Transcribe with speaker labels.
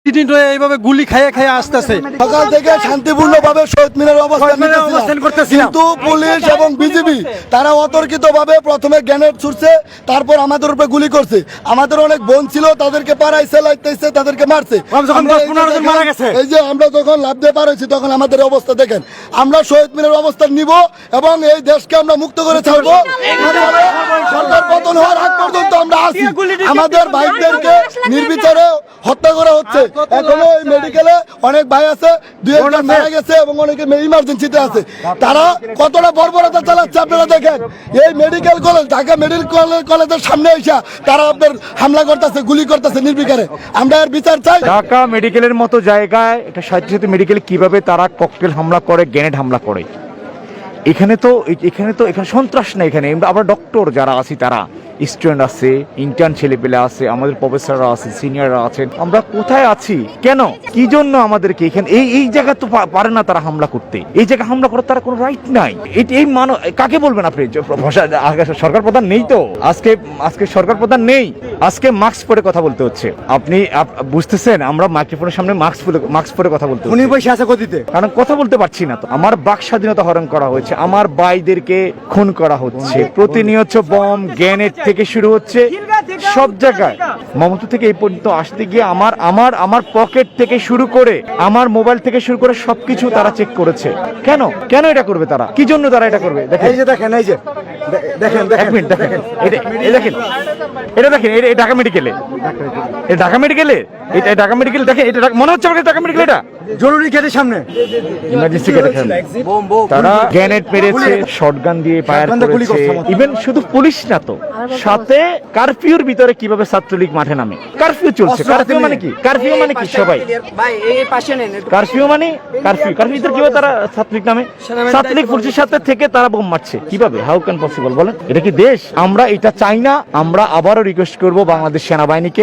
Speaker 1: এইভাবে গুলি খাইয়ে খাইয়ে আসতেছে।
Speaker 2: সকাল থেকে শান্তিপূর্ণভাবে শহীদ মিনারে অবস্থান করতেছিলাম, কিন্তু পুলিশ এবং বিজিবি তারা অতর্কিতভাবে প্রথমে গ্রেনেড ছুড়ছে, তারপর আমাদের উপরে গুলি করছে। আমাদের অনেক বোন ছিল, তাদেরকে পাড়াইছে, লাইতেছে, তাদেরকে মারছে। এই যে আমরা যখন লাভ দিয়ে পার হয়েছি তখন আমাদের অবস্থা দেখেন। আমরা শহীদ মিনারের অবস্থান নিব এবং এই দেশকে আমরা মুক্ত করে ছাড়বো। সরকার পতন হওয়ার আগ পর্যন্ত আমরা আছি। আমাদের ভাইদেরকে নির্বিচারে হত্যা করা হচ্ছে। এখনো এই মেডিকেলে অনেক ভাই আছে, 2-1 মারা গেছে এবং অনেকে ইমার্জেন্সিতে আছে। তারা কতটা বর্বরতা চালাচ্ছে আপনারা দেখেন। এই মেডিকেল কলেজ, ঢাকা মেডিকেল কলেজের সামনে এসে তারা আপনার হামলা করতেছে, গুলি করতেছে নির্বিচারে। আমরা এর বিচার চাই।
Speaker 3: ঢাকা মেডিকেলের মতো জায়গায় একটা স্বায়ত্তশাসিত মেডিকেল কিভাবে তারা ককটেল হামলা করে, গ্রেনেড হামলা করে? এখানে তো সন্ত্রাস না। এখানে আমরা ডক্টর যারা আছি, তারা স্টুডেন্ট আছে, ইন্টার্ন ছেলেপেলে আছে, আমাদের প্রফেসররা আছে, সিনিয়ররা আছেন। আমরা কোথায় আছি? কেন, কি জন্য আমাদেরকে এখানে এই জায়গা তো পারে না তারা হামলা করতে? এই জায়গা হামলা করার তারা কোনো রাইট নাই। এই মানুষ কাকে বলবেন আপনি? সরকার প্রধান নেই তো আজকে সরকার প্রধান নেই, আজকে মাস্ক পরে কথা বলতে হচ্ছে। আপনি বুঝতেছেন? আমরা মাইক্রোফোনের সামনে মাস্ক পরে কথা বলতে হচ্ছে।
Speaker 1: পয়সা আছে গতিতে,
Speaker 3: কারণ কথা বলতে পারছি না তো। আমার বাক স্বাধীনতা হরণ করা হয়েছে, আমার ভাইদেরকে খুন করা হচ্ছে, প্রতিনিয়ত বম গ্রেনেড থেকে শুরু হচ্ছে সব জায়গায়। মমতা থেকে এই পর্যন্ত আসতে গিয়ে আমার পকেট থেকে শুরু করে, আমার মোবাইল থেকে শুরু করে সবকিছু তারা চেক করেছে। কেন এটা করবে তারা? কি জন্য তারা এটা করবে? দেখেন, এই যে দেখেন, এক মিনিট দেখেন, এটা দেখেন, এটা ঢাকা মেডিকেলে, দেখেন, এটা মনে হচ্ছে আমাকে ঢাকা মেডিকেল, এটা
Speaker 1: জরুরি গেটের সামনে,
Speaker 3: ইমার্জেন্সি গেটের সামনে তারা গ্রেনেড মেরেছে, শটগান দিয়ে ফায়ার করেছে। ইভেন শুধু পুলিশ না তো, সাথে কারফিউর ভিতরে কিভাবে ছাত্রলীগ মাঠে নামে। কারফিউ চলছে। কারফিউ মানে কি? সবাই কারফিউ কিভাবে তারা ছাত্রলীগ নামে, ছাত্রলীগ পুলিশের সাথে থেকে তারা বোম মারছে কিভাবে? হাউ ক্যান পসিবল বলেন? এটা কি দেশ? আমরা এটা চাই না। আমরা আবারও রিকোয়েস্ট করবো বাংলাদেশ সেনাবাহিনীকে,